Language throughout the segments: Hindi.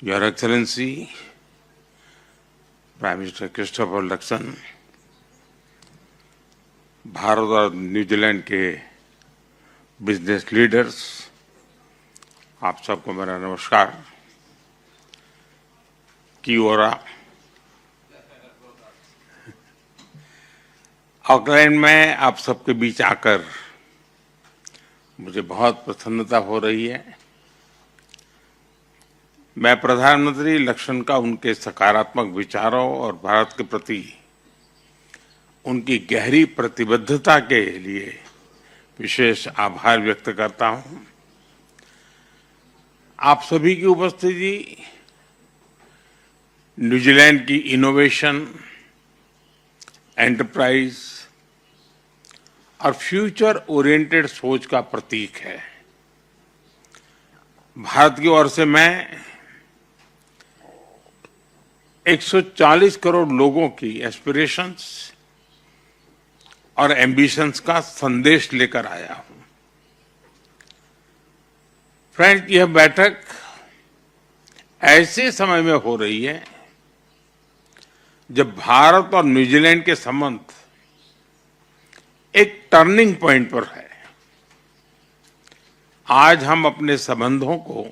Your Excellency, Prime Minister Christopher Luxon, Bharat और न्यूजीलैंड के बिजनेस लीडर्स, आप सबको मेरा नमस्कार। की ओरा ऑकलैंड में आप सबके बीच आकर मुझे बहुत प्रसन्नता हो रही है। मैं प्रधानमंत्री लक्ष्मण का उनके सकारात्मक विचारों और भारत के प्रति उनकी गहरी प्रतिबद्धता के लिए विशेष आभार व्यक्त करता हूं। आप सभी की उपस्थिति न्यूजीलैंड की इनोवेशन, एंटरप्राइज और फ्यूचर ओरिएंटेड सोच का प्रतीक है। भारत की ओर से मैं 140 करोड़ लोगों की एस्पिरेशंस और एम्बिशंस का संदेश लेकर आया हूं। फ्रेंड्स, यह बैठक ऐसे समय में हो रही है जब भारत और न्यूजीलैंड के संबंध एक टर्निंग पॉइंट पर है। आज हम अपने संबंधों को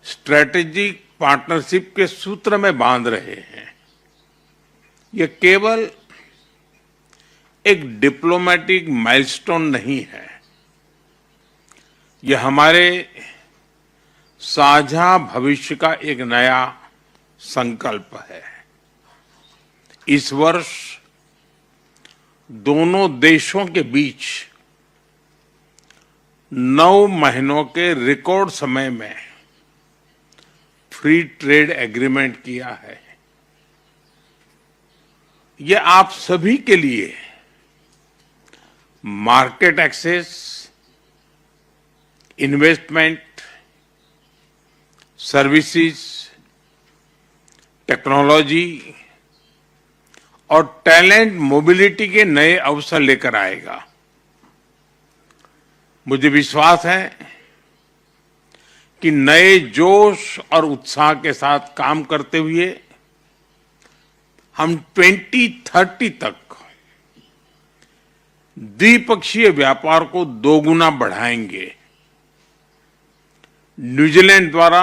स्ट्रेटेजिक पार्टनरशिप के सूत्र में बांध रहे हैं। यह केवल एक डिप्लोमेटिक माइलस्टोन नहीं है, यह हमारे साझा भविष्य का एक नया संकल्प है। इस वर्ष दोनों देशों के बीच 9 महीनों के रिकॉर्ड समय में फ्री ट्रेड एग्रीमेंट किया है। यह आप सभी के लिए market access, investment, services, technology और टैलेंट मोबिलिटी के नए अवसर लेकर आएगा। मुझे विश्वास है कि नए जोश और उत्साह के साथ काम करते हुए हम 2030 तक द्विपक्षीय व्यापार को दोगुना बढ़ाएंगे। न्यूजीलैंड द्वारा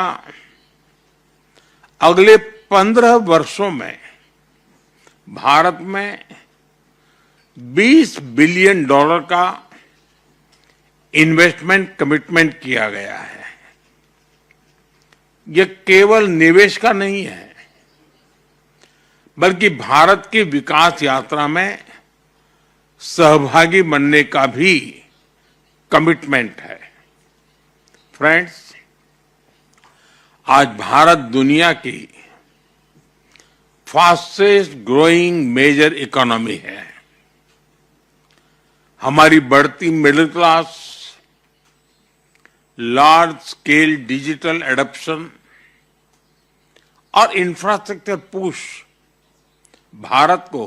अगले 15 वर्षों में भारत में $20 बिलियन का इन्वेस्टमेंट कमिटमेंट किया गया है। यह केवल निवेश का नहीं है, बल्कि भारत की विकास यात्रा में सहभागी बनने का भी कमिटमेंट है। फ्रेंड्स, आज भारत दुनिया की फास्टेस्ट ग्रोइंग मेजर इकोनॉमी है। हमारी बढ़ती middle class, large scale digital adoption और इंफ्रास्ट्रक्चर पुश भारत को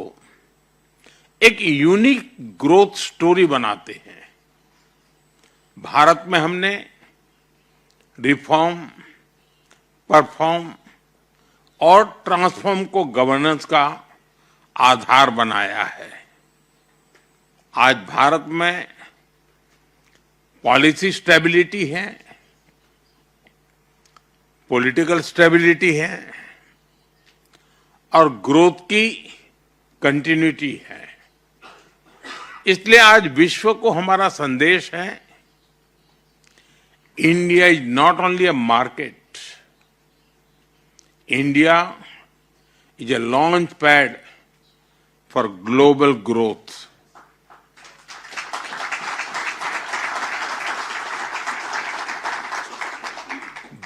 एक यूनिक ग्रोथ स्टोरी बनाते हैं। भारत में हमने रिफॉर्म, परफॉर्म और ट्रांसफॉर्म को गवर्नेंस का आधार बनाया है। आज भारत में पॉलिसी स्टेबिलिटी है, पॉलिटिकल स्टेबिलिटी है और ग्रोथ की कंटिन्यूटी है। इसलिए आज विश्व को हमारा संदेश है, India is not only a market, India is a launch pad for global growth.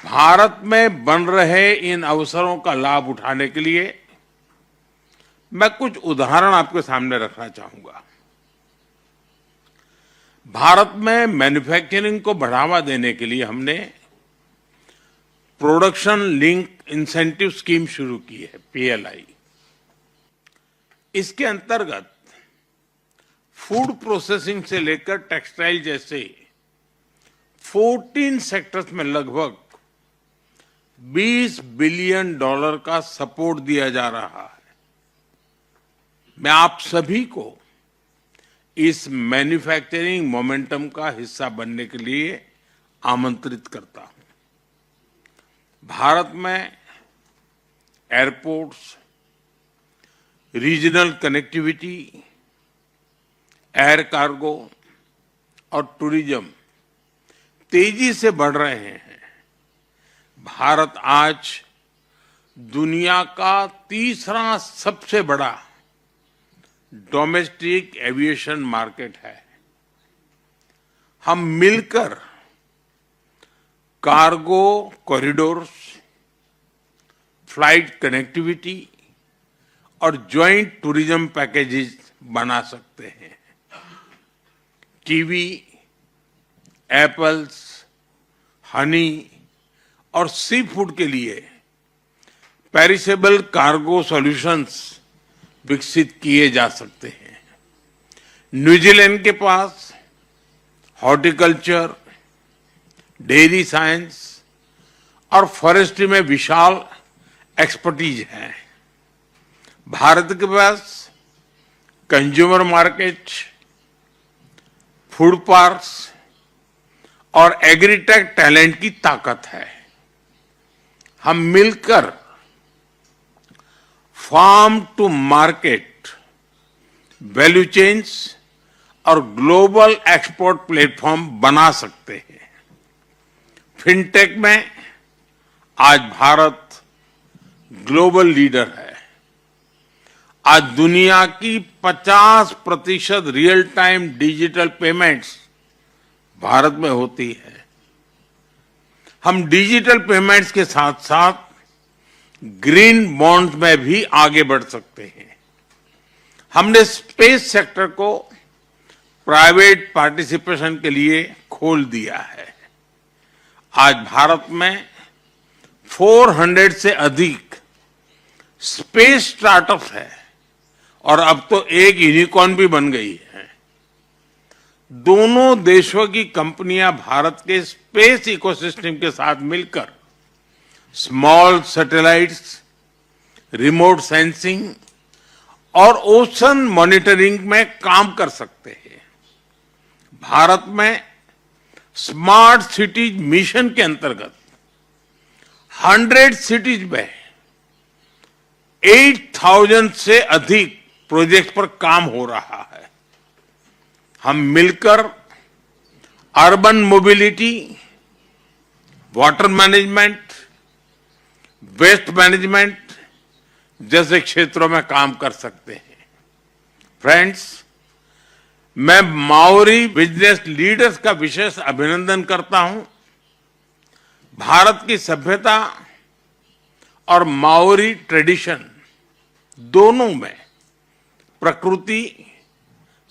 Bharat में बन रहे इन अवसरों का लाभ उठाने के लिए मैं कुछ उदाहरण आपके सामने रखना चाहूंगा। भारत में मैन्युफैक्चरिंग को बढ़ावा देने के लिए हमने प्रोडक्शन लिंक इंसेंटिव स्कीम शुरू की है, PLI। इसके अंतर्गत फूड प्रोसेसिंग से लेकर टेक्सटाइल जैसे 14 सेक्टर्स में लगभग $20 बिलियन का सपोर्ट दिया जा रहा है। मैं आप सभी को इस मैन्युफैक्चरिंग मोमेंटम का हिस्सा बनने के लिए आमंत्रित करता हूं। भारत में airports, regional connectivity, air cargo और टूरिज्म तेजी से बढ़ रहे हैं। भारत आज दुनिया का तीसरा सबसे बड़ा डोमेस्टिक एविएशन मार्केट है। हम मिलकर कार्गो कॉरिडोर्स, फ्लाइट कनेक्टिविटी और ज्वाइंट टूरिज्म पैकेजेस बना सकते हैं। कीवी, एप्पल्स, हनी और सी फूड के लिए पेरिसेबल कार्गो सॉल्यूशंस विकसित किए जा सकते हैं। न्यूजीलैंड के पास हॉर्टिकल्चर, डेयरी साइंस और फॉरेस्ट्री में विशाल एक्सपर्टीज है। भारत के पास कंज्यूमर मार्केट, फूड पार्क्स और एग्रीटेक टैलेंट की ताकत है। हम मिलकर farm to market, value chains और ग्लोबल एक्सपोर्ट प्लेटफॉर्म बना सकते हैं। फिनटेक में आज भारत ग्लोबल लीडर है। आज दुनिया की 50% real time digital payments Bharat में होती है। हम डिजिटल पेमेंट्स के साथ साथ ग्रीन बॉन्ड में भी आगे बढ़ सकते हैं। हमने स्पेस सेक्टर को प्राइवेट पार्टिसिपेशन के लिए खोल दिया है। आज भारत में 400 से अधिक स्पेस स्टार्टअप्स है और अब तो एक यूनिकॉर्न भी बन गई है। दोनों देशों की कंपनियां भारत के स्पेस इकोसिस्टम के साथ मिलकर स्मॉल सैटेलाइट्स, रिमोट सेंसिंग और ओशन मॉनिटरिंग में काम कर सकते हैं। भारत में स्मार्ट सिटीज मिशन के अंतर्गत 100 सिटीज में 8,000 से अधिक प्रोजेक्ट पर काम हो रहा है। हम मिलकर urban mobility, water management, waste management जैसे क्षेत्रों में काम कर सकते हैं। फ्रेंड्स, मैं माओरी बिजनेस लीडर्स का विशेष अभिनंदन करता हूं। भारत की सभ्यता और माओरी ट्रेडिशन दोनों में प्रकृति,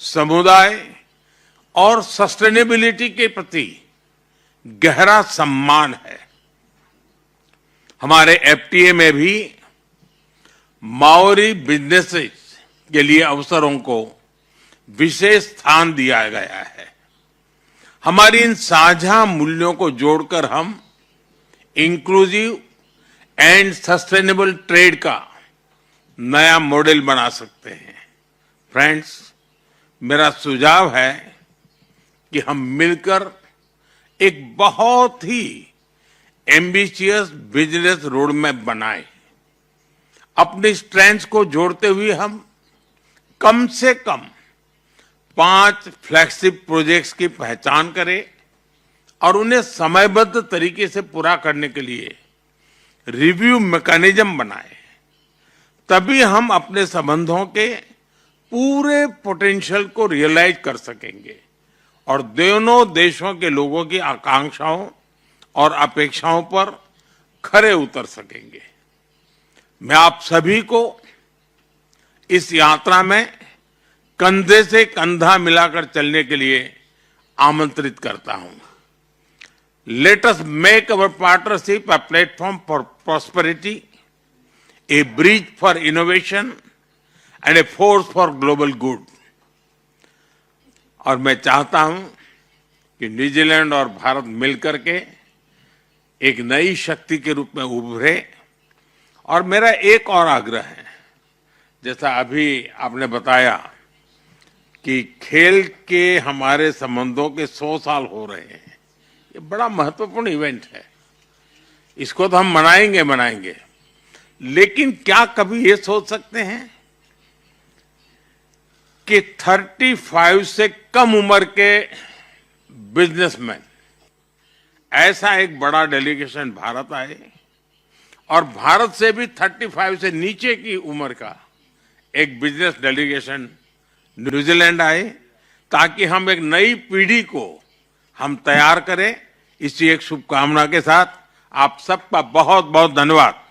समुदाय और सस्टेनेबिलिटी के प्रति गहरा सम्मान है। हमारे एफटीए में भी माओरी बिजनेसेस के लिए अवसरों को विशेष स्थान दिया गया है। हमारी इन साझा मूल्यों को जोड़कर हम इंक्लूसिव एंड सस्टेनेबल ट्रेड का नया मॉडल बना सकते हैं। फ्रेंड्स, मेरा सुझाव है कि हम मिलकर एक बहुत ही एम्बिशियस बिजनेस रोड मैप बनाएं। अपनी स्ट्रेंथ्स को जोड़ते हुए हम कम से कम 5 फ्लैगशिप प्रोजेक्ट्स की पहचान करें और उन्हें समयबद्ध तरीके से पूरा करने के लिए रिव्यू मैकेनिज्म बनाएं। तभी हम अपने संबंधों के पूरे पोटेंशियल को रियलाइज कर सकेंगे और दोनों देशों के लोगों की आकांक्षाओं और अपेक्षाओं पर खरे उतर सकेंगे। मैं आप सभी को इस यात्रा में कंधे से कंधा मिलाकर चलने के लिए आमंत्रित करता हूं। Let us make our partnership a platform for prosperity, A bridge for innovation and a force for global good. और मैं चाहता हूं कि न्यूजीलैंड और भारत मिलकर के एक नई शक्ति के रूप में उभरे। और मेरा एक और आग्रह है, जैसा अभी आपने बताया कि खेल के हमारे संबंधों के 100 साल हो रहे हैं, ये बड़ा महत्वपूर्ण इवेंट है, इसको तो हम मनाएंगे, लेकिन क्या कभी ये सोच सकते हैं कि 35 से कम उम्र के बिजनेसमैन ऐसा एक बड़ा डेलीगेशन भारत आए और भारत से भी 35 से नीचे की उम्र का एक बिजनेस डेलीगेशन न्यूजीलैंड आए, ताकि हम एक नई पीढ़ी को हम तैयार करें। इसी एक शुभकामना के साथ आप सबका बहुत बहुत धन्यवाद।